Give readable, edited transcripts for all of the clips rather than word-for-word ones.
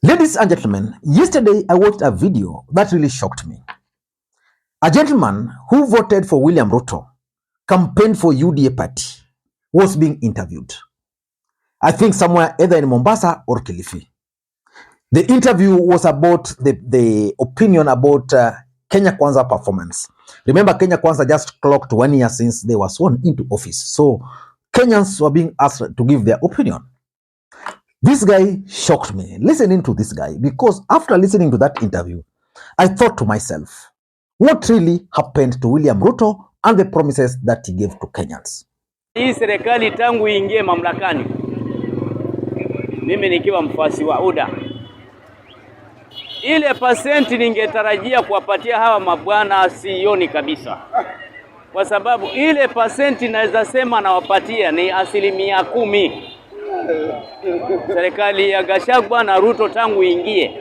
Ladies and gentlemen, yesterday I watched a video that really shocked me. A gentleman who voted for William Ruto, campaigned for UDA party, was being interviewed. I think somewhere either in Mombasa or Kilifi. The interview was about the opinion about Kenya Kwanza performance. Remember, Kenya Kwanza just clocked 1 year since they were sworn into office. So Kenyans were being asked to give their opinion. This guy shocked me, listening to this guy, because after listening to that interview, I thought to myself, what really happened to William Ruto and the promises that he gave to Kenyans? Hii serikali tangu ingie mamlakani, mimi nikiwa mfuasi wa UDA, ile pasenti ningetarajia kuwapatia hawa mabwana sioni kabisa. Kwa sababu ile pasenti naweza sema nawapatia ni 10%. Serikali ya Gachagua na Ruto tangu ingie,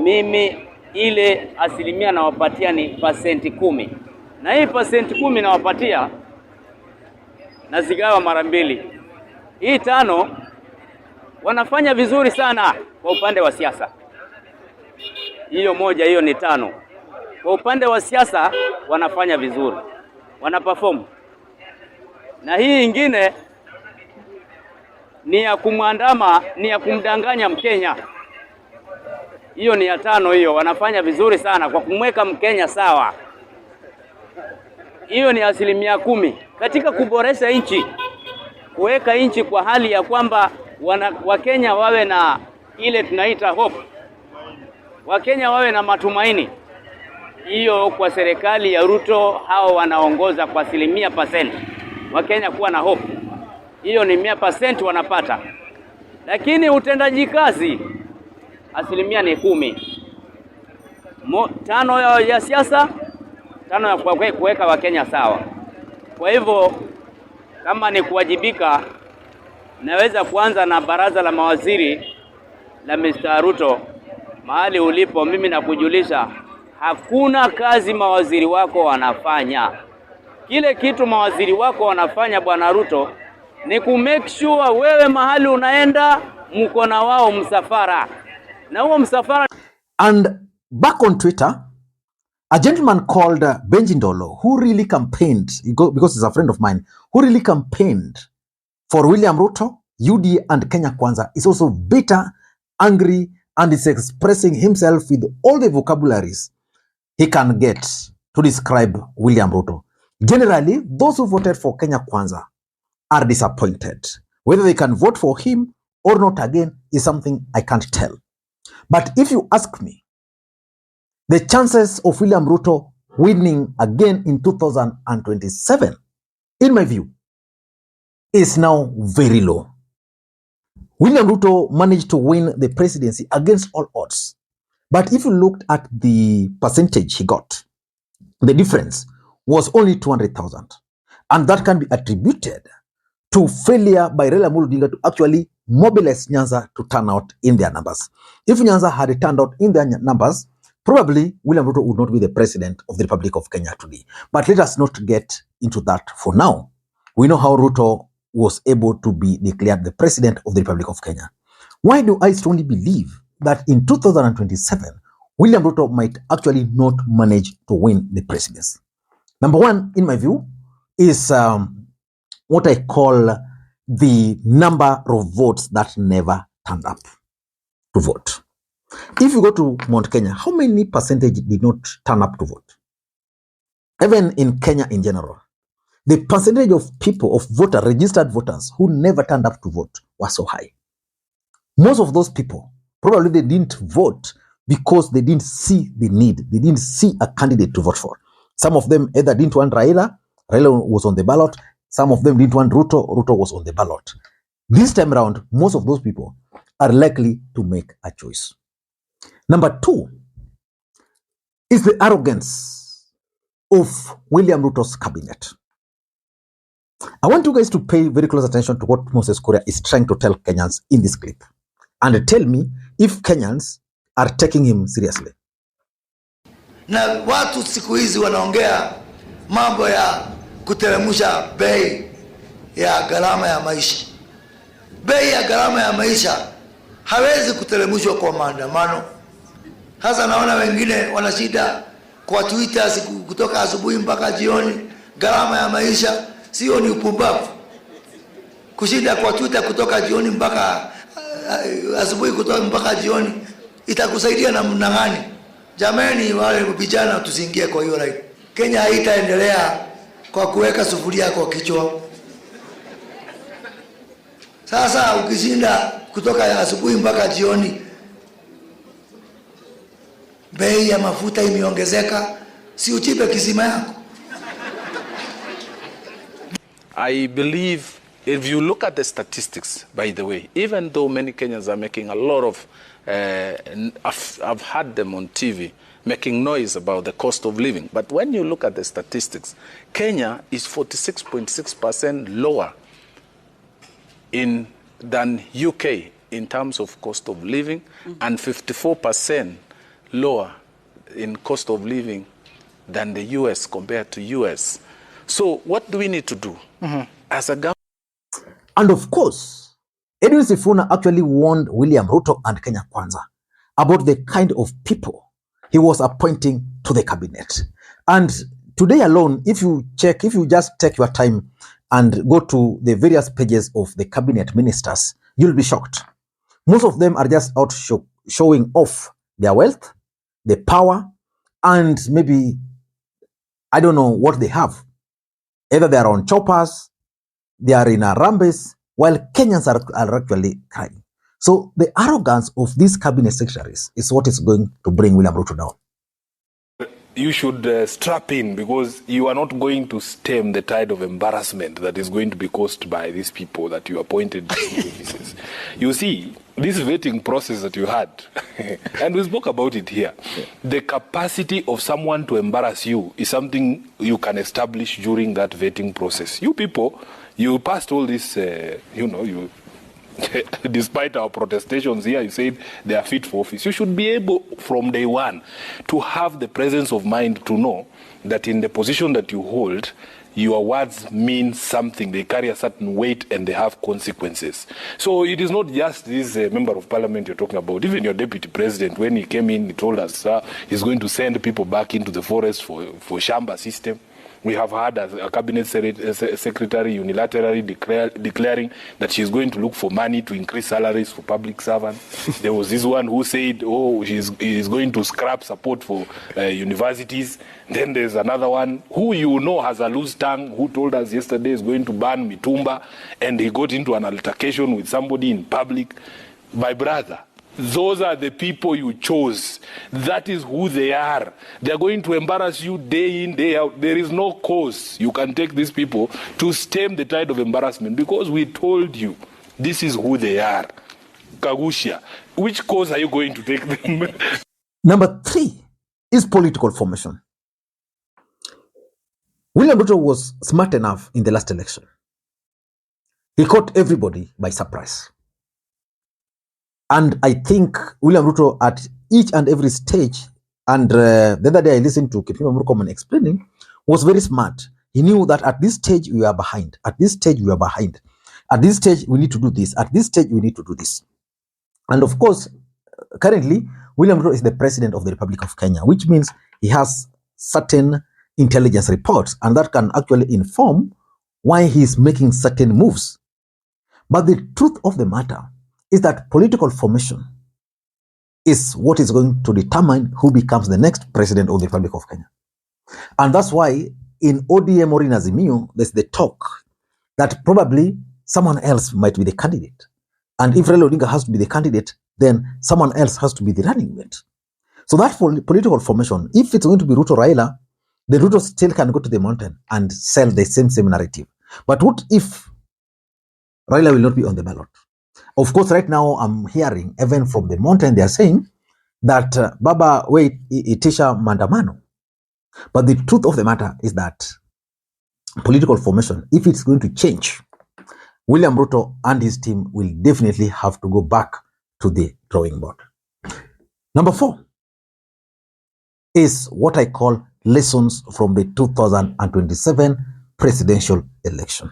mimi ile 10% nawapatia ni 10%. Na hii 10% nawapatia nazigawa mara mbili. Hii 5 wanafanya vizuri sana kwa upande wa siasa. Hiyo moja, hiyo ni 5. Kwa upande wa siasa wanafanya vizuri, wanaperform. Na hii ingine ni ya kumwandama, ni ya kumdanganya Mkenya. Hiyo ni ya 5, hiyo wanafanya vizuri sana kwa kumweka Mkenya sawa. Hiyo ni 10% katika kuboresha nchi, kuweka nchi kwa hali ya kwamba Wakenya wawe na ile tunaita hope. Wakenya wawe na matumaini. Hiyo kwa serikali ya Ruto hao wanaongoza kwa 100%. Wakenya kuwa na hope. Hiyo ni 100% wanapata. Lakini utendaji kazi 10% 5 ya siasa, 5 ya kuweka Wakenya sawa. Kwa hivyo kama ni kuwajibika, naweza kuanza na baraza la mawaziri la Mr. Ruto. Mahali ulipo, mimi nakujulisha hakuna kazi mawaziri wako wanafanya. Kile kitu mawaziri wako wanafanya bwana Ruto ni ku make sure wewe mahali unaenda mko na wao msafara. Na huo msafara. And back on Twitter, a gentleman called Benji Ndolo, who really campaigned, because he's a friend of mine, who really campaigned for William Ruto, UDA and Kenya Kwanza, is also bitter, angry, and is expressing himself with all the vocabularies he can get to describe William Ruto. Generally, those who voted for Kenya Kwanza are disappointed. Whether they can vote for him or not again is something I can't tell. But if you ask me, the chances of William Ruto winning again in 2027, in my view, is now very low. William Ruto managed to win the presidency against all odds. But if you looked at the percentage he got, the difference was only 200,000. And that can be attributed to failure by Raila Odinga to actually mobilize Nyanza to turn out in their numbers. If Nyanza had turned out in their numbers, probably William Ruto would not be the president of the Republic of Kenya today. But let us not get into that for now. We know how Ruto was able to be declared the president of the Republic of Kenya. Why do I strongly believe that in 2027, William Ruto might actually not manage to win the presidency? Number one, in my view, is what I call the number of votes that never turned up to vote. If you go to Mount Kenya, how many percentage did not turn up to vote? Even in Kenya in general, the percentage of people, of voters, registered voters, who never turned up to vote was so high. Most of those people, probably they didn't vote because they didn't see the need. They didn't see a candidate to vote for. Some of them either didn't want Raila was on the ballot. Some of them didn't want Ruto was on the ballot. This time around, most of those people are likely to make a choice. Number 2 is the arrogance of William Ruto's cabinet. I want you guys to pay very close attention to what Moses Kuria is trying to tell Kenyans in this clip, and tell me if Kenyans are taking him seriously. Na watu siku hizi wanaongea mambo ya kuteremsha bei ya gharama ya maisha. Bei ya gharama ya maisha hawezi kutelemushwa kwa maandamano. Hasa naona wengine wana shida kwa Twitter kutoka asubuhi mpaka jioni, gharama ya maisha. Sio ni upumbavu kushinda kwa Twitter kutoka jioni mpaka asubuhi kutoka mpaka jioni? Itakusaidia namna gani? Jamani, wale vijana tusiingie kwa hiyo right. Kenya haitaendelea kwa kuweka sufuria kwa kichwa. Sasa ukishinda kutoka asubuhi mpaka jioni, bei ya mafuta imeongezeka, si uchipe kisima yako? I believe if you look at the statistics, by the way, even though many Kenyans are making a lot of, I've had them on TV making noise about the cost of living, but when you look at the statistics, Kenya is 46.6% lower than UK in terms of cost of living, and 54% lower in cost of living than the US compared to US. So what do we need to do as a government? And of course, Edwin Sifuna actually warned William Ruto and Kenya Kwanza about the kind of people he was appointing to the cabinet. And today alone, if you just take your time and go to the various pages of the cabinet ministers, you'll be shocked. Most of them are just out showing off their wealth, the power, and maybe, I don't know what they have. Either they are on choppers, they are in a rambes, while Kenyans are actually crying. So the arrogance of these cabinet secretaries is what is going to bring William Ruto down. You should strap in, because you are not going to stem the tide of embarrassment that is going to be caused by these people that you appointed to offices. You see, this vetting process that you had, and we spoke about it here, the capacity of someone to embarrass you is something you can establish during that vetting process. You people, you passed all this, you despite our protestations here, you said they are fit for office. You should be able from day one to have the presence of mind to know that in the position that you hold, your words mean something. They carry a certain weight and they have consequences. So it is not just this member of parliament you're talking about. Even your deputy president, when he came in, he told us he's going to send people back into the forest for Shamba system. We have had a cabinet secretary unilaterally declaring that she's going to look for money to increase salaries for public servants. There was this one who said, he's going to scrap support for universities. Then there's another one who has a loose tongue, who told us yesterday is going to ban Mitumba, and he got into an altercation with somebody in public. My brother, those are the people you chose. That is who they are. They are going to embarrass you day in, day out. There is no cause you can take these people to stem the tide of embarrassment, because we told you this is who they are. Kagusha, which cause are you going to take them? Number 3 is political formation. William Ruto was smart enough in the last election. He caught everybody by surprise. And I think William Ruto at each and every stage, and the other day I listened to Kipima Murkomen explaining, was very smart. He knew that at this stage we are behind. At this stage we are behind. At this stage we need to do this. At this stage we need to do this. And of course, currently, William Ruto is the president of the Republic of Kenya, which means he has certain intelligence reports, and that can actually inform why he's making certain moves. But the truth of the matter is that political formation is what is going to determine who becomes the next president of the Republic of Kenya. And that's why in ODM or in Azimio, there's the talk that probably someone else might be the candidate. And if Raila Odinga has to be the candidate, then someone else has to be the running mate. So that for political formation, if it's going to be Ruto Raila, then Ruto still can go to the mountain and sell the same narrative. But what if Raila will not be on the ballot? Of course, right now I'm hearing, even from the mountain, they are saying that Baba, wait, itisha mandamano. But the truth of the matter is that political formation, if it's going to change, William Ruto and his team will definitely have to go back to the drawing board. Number 4 is what I call lessons from the 2027 presidential election.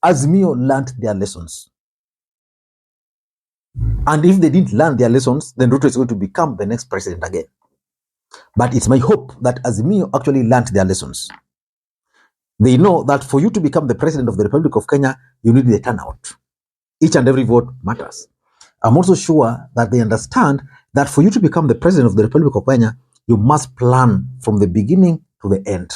Azimio learned their lessons. And if they didn't learn their lessons, then Ruto is going to become the next president again. But it's my hope that Azimio actually learned their lessons. They know that for you to become the president of the Republic of Kenya, you need the turnout. Each and every vote matters. I'm also sure that they understand that for you to become the president of the Republic of Kenya, you must plan from the beginning to the end.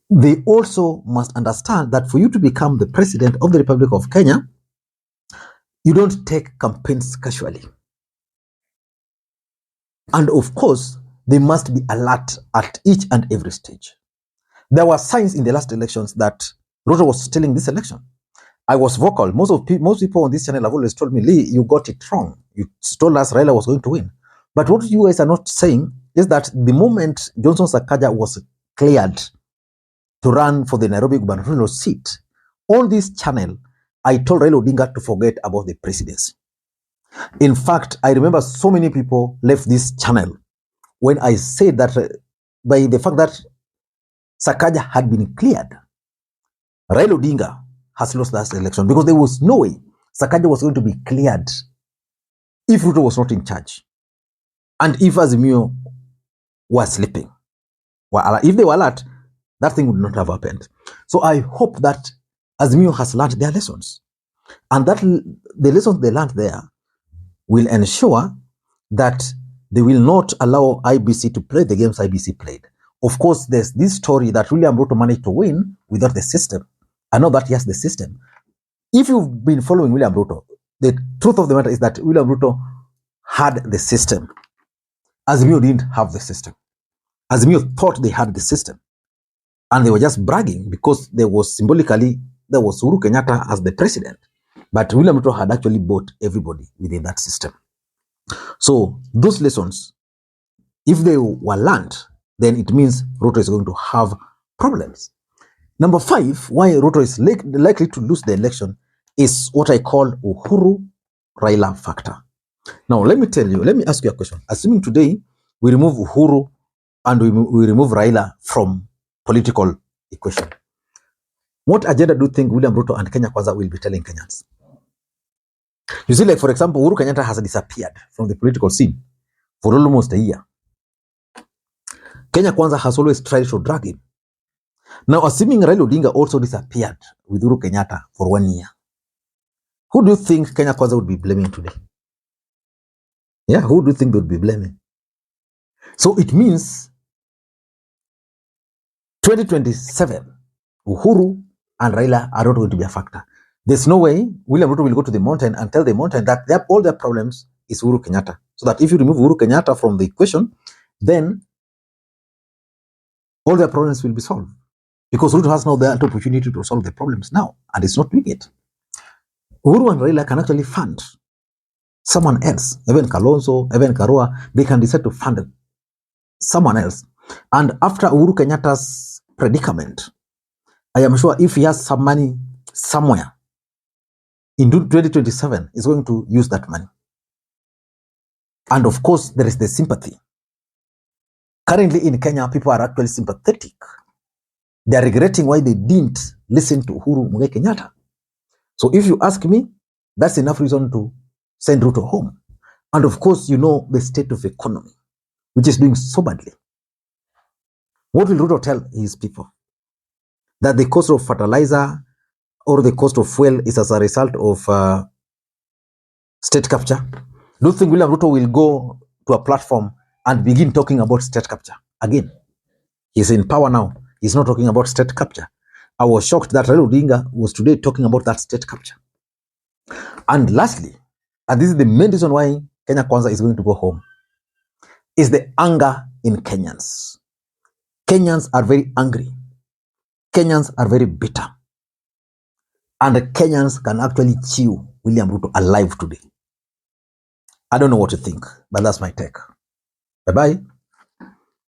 They also must understand that for you to become the president of the Republic of Kenya, you don't take campaigns casually. And of course, they must be alert at each and every stage. There were signs in the last elections that Ruto was stealing this election. I was vocal. Most people on this channel have always told me, Lee, you got it wrong. You told us Raila was going to win. But what you guys are not saying is that the moment Johnson Sakaja was cleared to run for the Nairobi gubernatorial seat, on this channel, I told Raila Odinga to forget about the presidency. In fact, I remember so many people left this channel when I said that by the fact that Sakaja had been cleared, Raila Odinga has lost that election, because there was no way Sakaja was going to be cleared if Ruto was not in charge. And if Azimio was sleeping, if they were alert, that thing would not have happened. So I hope that Azimio has learned their lessons, and that the lessons they learned there will ensure that they will not allow IBC to play the games IBC played. Of course, there's this story that William Ruto managed to win without the system. I know that he has the system. If you've been following William Ruto, the truth of the matter is that William Ruto had the system. Azimio didn't have the system. Azimio thought they had the system, and they were just bragging because there was Uhuru Kenyatta as the president. But William Ruto had actually bought everybody within that system. So those lessons, if they were learned, then it means Ruto is going to have problems. Number 5, why Ruto is likely to lose the election is what I call Uhuru Raila factor. Now, let me ask you a question. Assuming today we remove Uhuru and we remove Raila from political equation, what agenda do you think William Ruto and Kenya Kwanza will be telling Kenyans? You see, like for example, Uhuru Kenyatta has disappeared from the political scene for almost a year. Kenya Kwanza has always tried to drag him. Now, assuming Raila Odinga also disappeared with Uhuru Kenyatta for 1 year, who do you think Kenya Kwanza would be blaming today? Yeah, who do you think they would be blaming? So it means 2027, Uhuru and Raila are not going to be a factor. There's no way William Ruto will go to the mountain and tell the mountain that all their problems is Uhuru Kenyatta. So that if you remove Uhuru Kenyatta from the equation, then all their problems will be solved. Because Ruto has now the opportunity to solve the problems now, and it's not doing it. Uhuru and Raila can actually fund someone else, even Kalonzo, even Karua. They can decide to fund someone else. And after Uhuru Kenyatta's predicament, I am sure if he has some money somewhere in 2027, he's going to use that money. And of course, there is the sympathy. Currently in Kenya, people are actually sympathetic. They are regretting why they didn't listen to Uhuru Kenyatta. So if you ask me, that's enough reason to send Ruto home. And of course, you know the state of economy, which is doing so badly. What will Ruto tell his people? That the cost of fertilizer or the cost of fuel is as a result of state capture? Do you think William Ruto will go to a platform and begin talking about state capture again? He's in power now. He's not talking about state capture. I was shocked that Raila Odinga was today talking about that state capture. And lastly, and this is the main reason why Kenya Kwanza is going to go home, is the anger in Kenyans. Kenyans are very angry. Kenyans are very bitter. And the Kenyans can actually chew William Ruto alive today. I don't know what you think, but that's my take. Bye-bye.